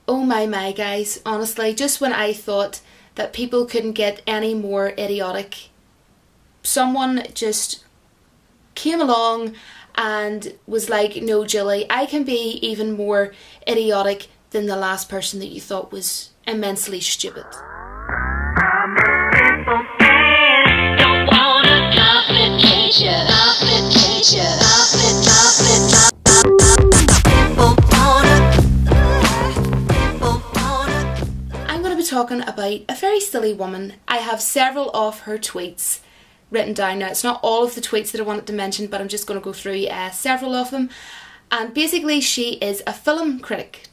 Oh my guys, honestly, just when I thought that people couldn't get any more idiotic, someone just came along and was like, no Julie, I can be even more idiotic than the last person that you thought was immensely stupid. I'm going to be talking about a very silly woman. I have several of her tweets written down. Now, it's not all of the tweets that I wanted to mention, but I'm just going to go through several of them. And basically, she is a film critic.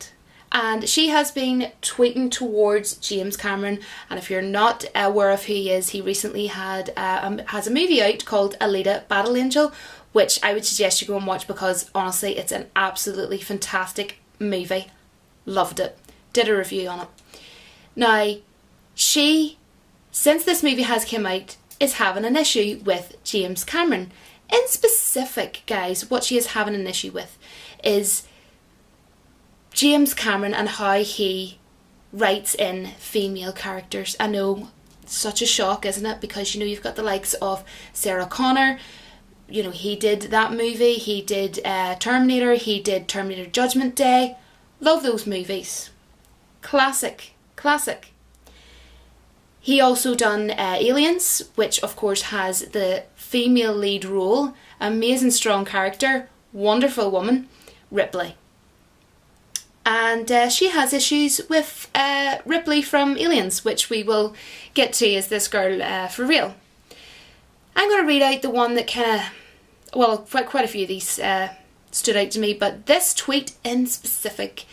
And she has been tweeting towards James Cameron. And if you're not aware of who he is, he recently has a movie out called Alita Battle Angel, which I would suggest you go and watch because honestly, it's an absolutely fantastic movie. Loved it. Did a review on it. Now, she, since this movie has come out, is having an issue with James Cameron. In specific, guys, what she is having an issue with is James Cameron and how he writes in female characters. I know, such a shock, isn't it? Because, you know, you've got the likes of Sarah Connor. You know, he did that movie. He did Terminator. He did Terminator Judgment Day. Love those movies. Classic. He also done Aliens, which of course has the female lead role. Amazing strong character. Wonderful woman. Ripley. And she has issues with Ripley from Aliens, which we will get to as this girl for real. I'm going to read out the one that kind of, well, quite a few of these stood out to me, but this tweet in specific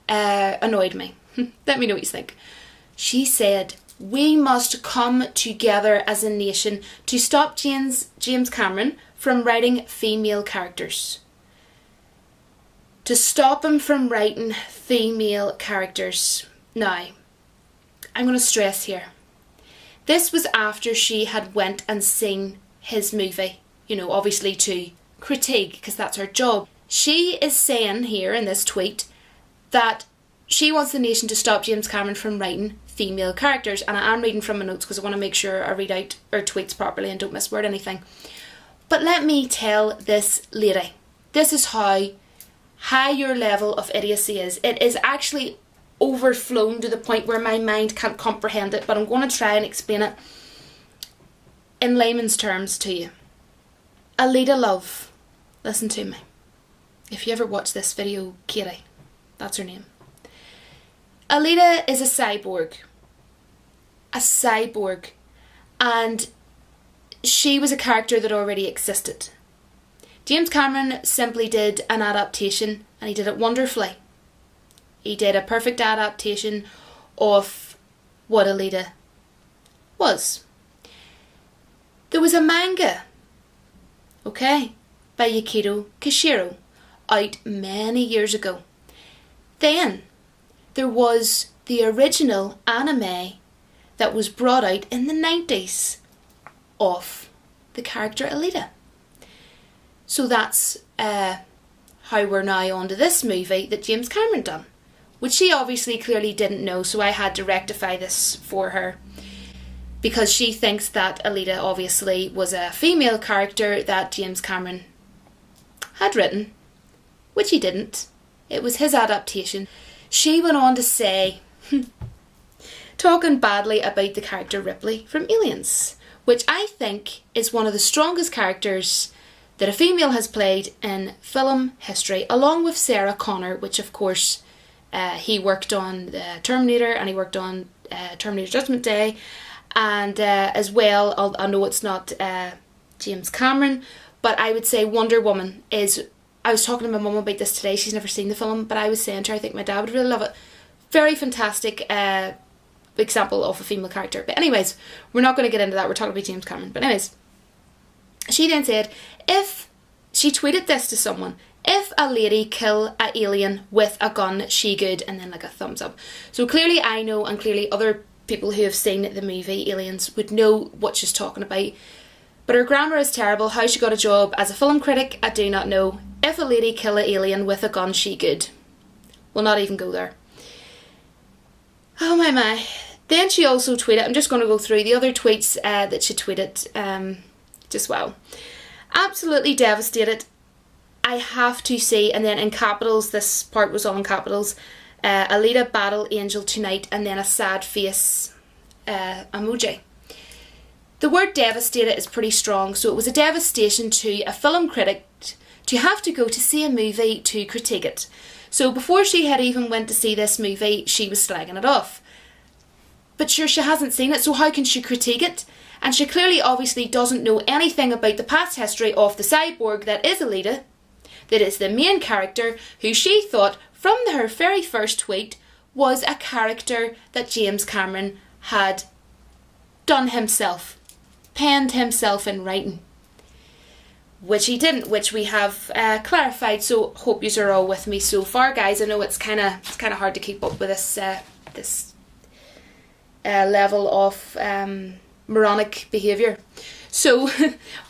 annoyed me. Let me know what you think. She said, "We must come together as a nation to stop James Cameron from writing female characters." To stop him from writing female characters. Now, I'm going to stress here. This was after she had went and seen his movie. You know, obviously to critique, because that's her job. She is saying here in this tweet that she wants the nation to stop James Cameron from writing female characters. And I am reading from my notes because I want to make sure I read out her tweets properly and don't misword anything. But let me tell this lady, this is how high your level of idiocy is. It is actually overflown to the point where my mind can't comprehend it, but I'm going to try and explain it in layman's terms to you. Alita Love, listen to me. If you ever watch this video, Katie, that's her name. Alita is a cyborg. A cyborg. And she was a character that already existed. James Cameron simply did an adaptation, and he did it wonderfully. He did a perfect adaptation of what Alita was. There was a manga, okay, by Yukito Kishiro, out many years ago. Then there was the original anime that was brought out in the 90s of the character Alita. So that's how we're now on to this movie that James Cameron done, which she obviously clearly didn't know, so I had to rectify this for her. Because she thinks that Alita obviously was a female character that James Cameron had written, which he didn't. It was his adaptation. She went on to say, talking badly about the character Ripley from Aliens, which I think is one of the strongest characters that a female has played in film history, along with Sarah Connor, which of course he worked on Terminator, and he worked on Terminator Judgment Day, and as well, I know it's not James Cameron, but I would say Wonder Woman is, I was talking to my mum about this today, she's never seen the film, but I was saying to her, I think my dad would really love it. Very fantastic example of a female character. But anyways, we're not going to get into that, we're talking about James Cameron. But anyways, she then said, if, she tweeted this to someone, if a lady kill an alien with a gun, she good, and then like a thumbs up. So clearly I know, and clearly other people who have seen the movie Aliens would know what she's talking about. But her grammar is terrible. How she got a job as a film critic, I do not know. If a lady kill an alien with a gun, she good. We'll not even go there. Oh my. Then she also tweeted, I'm just going to go through the other tweets that she tweeted just well. Absolutely devastated. I have to say, and then in capitals, this part was all in capitals, Alita battle angel tonight, and then a sad face emoji. The word devastated is pretty strong, so it was a devastation to a film critic to have to go to see a movie to critique it. So before she had even went to see this movie, she was slagging it off. But sure, she hasn't seen it, so how can she critique it? And she clearly obviously doesn't know anything about the past history of the cyborg that is Alita, that is the main character, who she thought from her very first tweet was a character that James Cameron had done himself, penned himself in writing. Which he didn't, which we have clarified, so hope you are all with me so far, guys. I know it's kind of hard to keep up with this level of moronic behaviour. So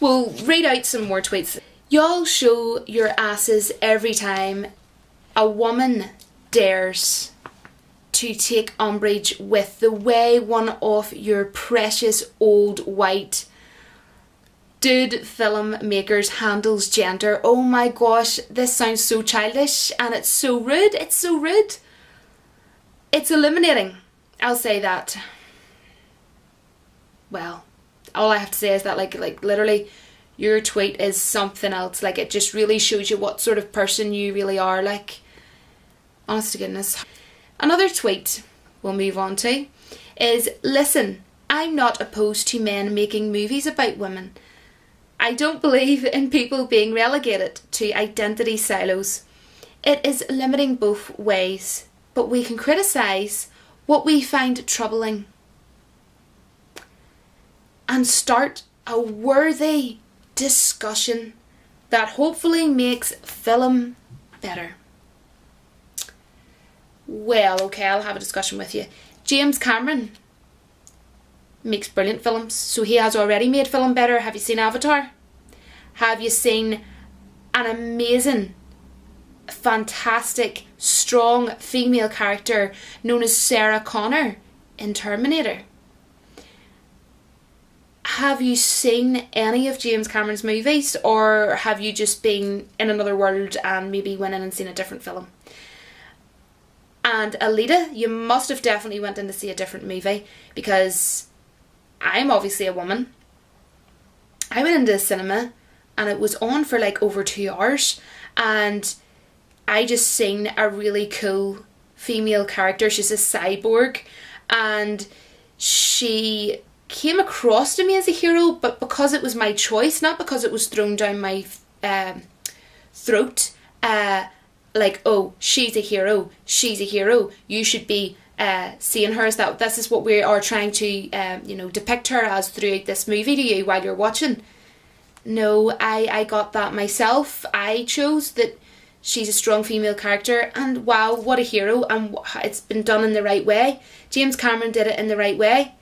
we'll read out some more tweets. Y'all show your asses every time a woman dares to take umbrage with the way one of your precious old white dude filmmakers handles gender. Oh my gosh, this sounds so childish and it's so rude. It's so rude. It's eliminating. I'll say that. Well, all I have to say is that like literally your tweet is something else. Like, it just really shows you what sort of person you really are. Like, honest to goodness. Another tweet we'll move on to is, listen, I'm not opposed to men making movies about women. I don't believe in people being relegated to identity silos. It is limiting both ways, but we can criticise what we find troubling and start a worthy discussion that hopefully makes film better. Well, okay, I'll have a discussion with you. James Cameron makes brilliant films, so he has already made film better. Have you seen Avatar? Have you seen an amazing, fantastic, strong female character known as Sarah Connor in Terminator? Have you seen any of James Cameron's movies, or have you just been in another world and maybe went in and seen a different film? And Alita, you must have definitely went in to see a different movie, because I'm obviously a woman. I went into the cinema and it was on for like over 2 hours, and I just seen a really cool female character. She's a cyborg, and she came across to me as a hero, but because it was my choice, not because it was thrown down my throat, like, oh, she's a hero, you should be seeing her as that. This is what we are trying to depict her as throughout this movie to you while you're watching. No, I got that myself. I chose that she's a strong female character, and wow, what a hero, and it's been done in the right way. James Cameron did it in the right way.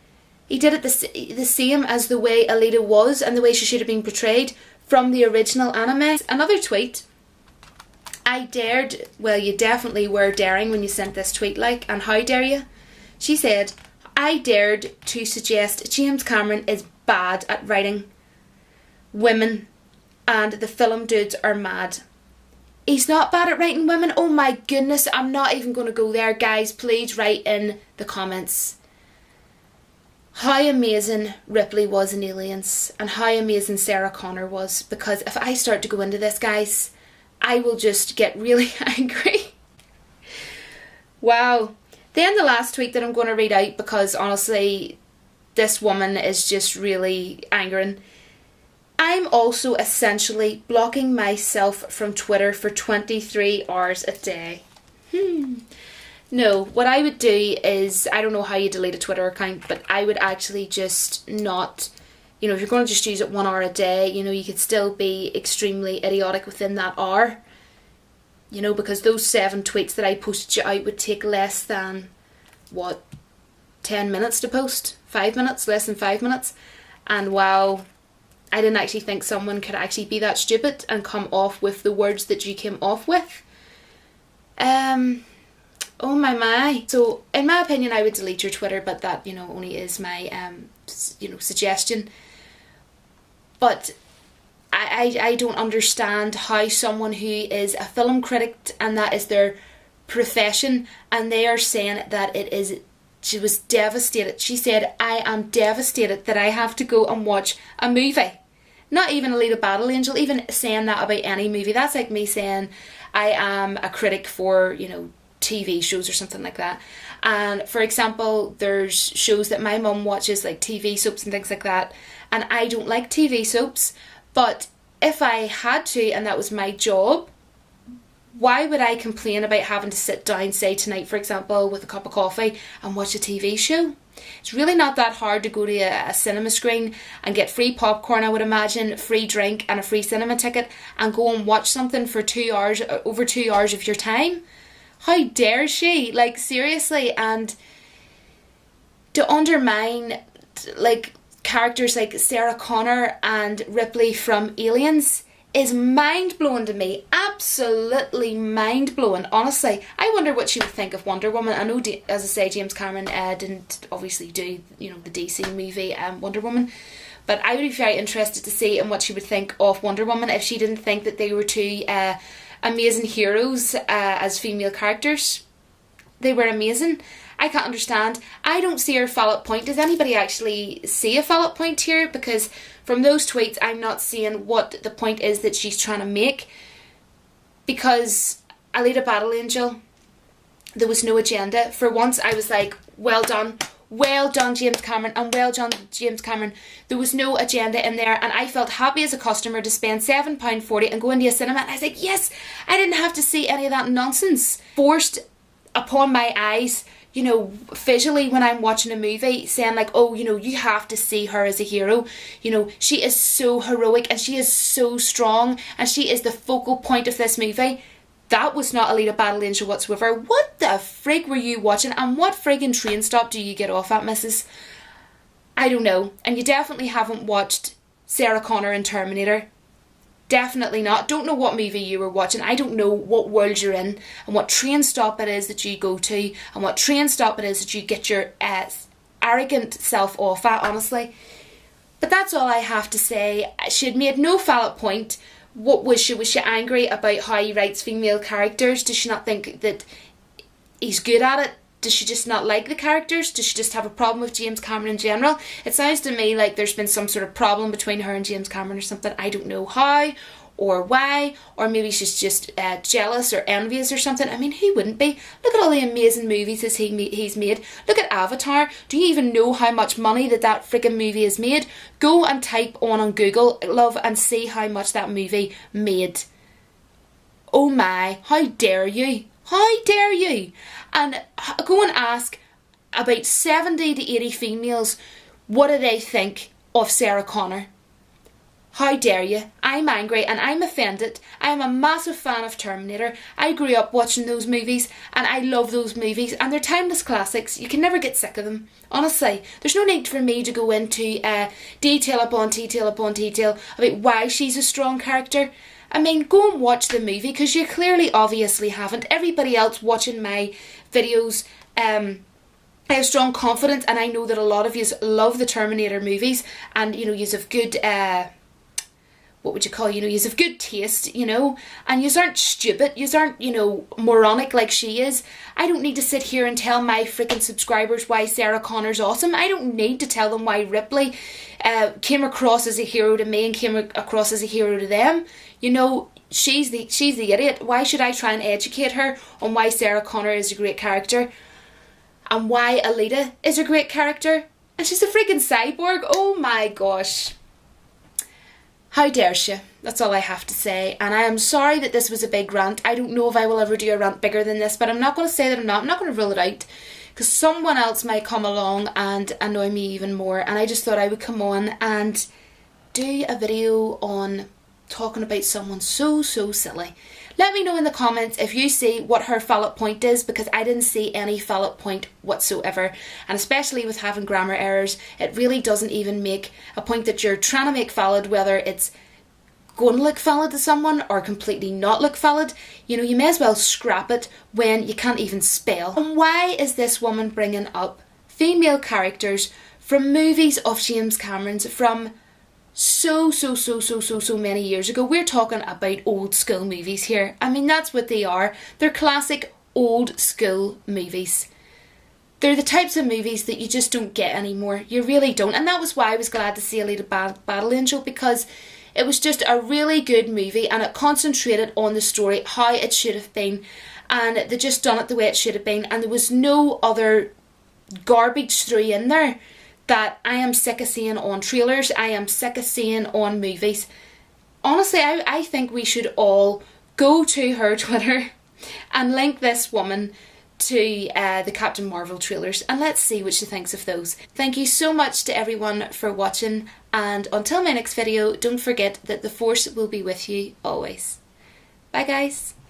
He did it the same as the way Alita was and the way she should have been portrayed from the original anime. Another tweet. I dared, well, you definitely were daring when you sent this tweet, like, and how dare you? She said, I dared to suggest James Cameron is bad at writing women and the film dudes are mad. He's not bad at writing women? Oh my goodness, I'm not even going to go there. Guys, please write in the comments how amazing Ripley was in Aliens and how amazing Sarah Connor was, because if I start to go into this, guys, I will just get really angry. Wow. Then the last tweet that I'm going to read out, because honestly this woman is just really angering. I'm also essentially blocking myself from Twitter for 23 hours a day. No, what I would do is, I don't know how you delete a Twitter account, but I would actually just not, if you're going to just use it 1 hour a day, you could still be extremely idiotic within that hour. Because those 7 tweets that I posted you out would take less than, 10 minutes to post? 5 minutes? Less than 5 minutes? And wow, I didn't actually think someone could actually be that stupid and come off with the words that you came off with. Oh my. So in my opinion, I would delete your Twitter, but that, only is my suggestion. But I don't understand how someone who is a film critic and that is their profession, and they are saying that it is. She was devastated. She said, I am devastated that I have to go and watch a movie. Not even Alita Battle Angel, even saying that about any movie. That's like me saying I am a critic for, TV shows or something like that. And for example, there's shows that my mum watches, like TV soaps and things like that, and I don't like TV soaps, but if I had to and that was my job, why would I complain about having to sit down, say tonight for example, with a cup of coffee and watch a TV show? It's really not that hard to go to a cinema screen and get free popcorn, I would imagine, free drink and a free cinema ticket, and go and watch something for 2 hours, over 2 hours of your time. How dare she? Like, seriously. And to undermine like characters like Sarah Connor and Ripley from Aliens is mind-blowing to me. Absolutely mind-blowing, honestly. I wonder what she would think of Wonder Woman. I know, as I say, James Cameron didn't obviously do, the DC movie Wonder Woman, but I would be very interested to see in what she would think of Wonder Woman if she didn't think that they were two amazing heroes as female characters. They were amazing. I can't understand. I don't see her valid point. Does anybody actually see a valid point here? Because from those tweets, I'm not seeing what the point is that she's trying to make. Because Alita Battle Angel, there was no agenda. For once, I was like, well done. Well done, James Cameron. And well done, James Cameron. There was no agenda in there. And I felt happy as a customer to spend £7.40 and go into a cinema. And I was like, yes, I didn't have to see any of that nonsense forced upon my eyes, visually when I'm watching a movie, saying like, oh, you have to see her as a hero. She is so heroic and she is so strong and she is the focal point of this movie. That was not Alita Battle Angel whatsoever. What the frig were you watching, and what friggin' train stop do you get off at, missus? I don't know. And you definitely haven't watched Sarah Connor in Terminator. Definitely not. Don't know what movie you were watching. I don't know what world you're in and what train stop it is that you go to and what train stop it is that you get your arrogant self off at, honestly. But that's all I have to say. She had made no valid point. What was she? Was she angry about how he writes female characters? Does she not think that he's good at it? Does she just not like the characters? Does she just have a problem with James Cameron in general? It sounds to me like there's been some sort of problem between her and James Cameron or something. I don't know how or why, or maybe she's just jealous or envious or something. I mean, who wouldn't be? Look at all the amazing movies he's made. Look at Avatar. Do you even know how much money that freaking movie has made? Go and type on Google, love, and see how much that movie made. Oh my, how dare you? How dare you? And go and ask about 70 to 80 females, what do they think of Sarah Connor? How dare you? I'm angry and I'm offended. I'm a massive fan of Terminator. I grew up watching those movies and I love those movies and they're timeless classics. You can never get sick of them. Honestly, there's no need for me to go into detail upon detail upon detail about why she's a strong character. I mean, go and watch the movie because you clearly obviously haven't. Everybody else watching my videos, I have strong confidence, and I know that a lot of you love the Terminator movies, and you have good what would you call, you have good taste, and you aren't stupid, you aren't, moronic like she is. I don't need to sit here and tell my freaking subscribers why Sarah Connor's awesome. I don't need to tell them why Ripley came across as a hero to me and came across as a hero to them. She's the idiot. Why should I try and educate her on why Sarah Connor is a great character and why Alita is a great character? And she's a freaking cyborg. Oh my gosh. How dare she? That's all I have to say. And I am sorry that this was a big rant. I don't know if I will ever do a rant bigger than this, but I'm not going to say that I'm not. I'm not going to rule it out because someone else might come along and annoy me even more. And I just thought I would come on and do a video on talking about someone so silly. Let me know in the comments if you see what her valid point is, because I didn't see any valid point whatsoever. And especially with having grammar errors, it really doesn't even make a point that you're trying to make valid, whether it's going to look valid to someone or completely not look valid, you know, you may as well scrap it when you can't even spell. And why is this woman bringing up female characters from movies of James Cameron's from so many years ago? We're talking about old school movies here. I mean, that's what they are. They're classic old school movies. They're the types of movies that you just don't get anymore. You really don't. And that was why I was glad to see Alita Battle Angel, because it was just a really good movie and it concentrated on the story, how it should have been. And they just done it the way it should have been. And there was no other garbage through in there that I am sick of seeing on trailers. I am sick of seeing on movies. Honestly, I think we should all go to her Twitter and link this woman to the Captain Marvel trailers, and let's see what she thinks of those. Thank you so much to everyone for watching, and until my next video, don't forget that the Force will be with you always. Bye guys.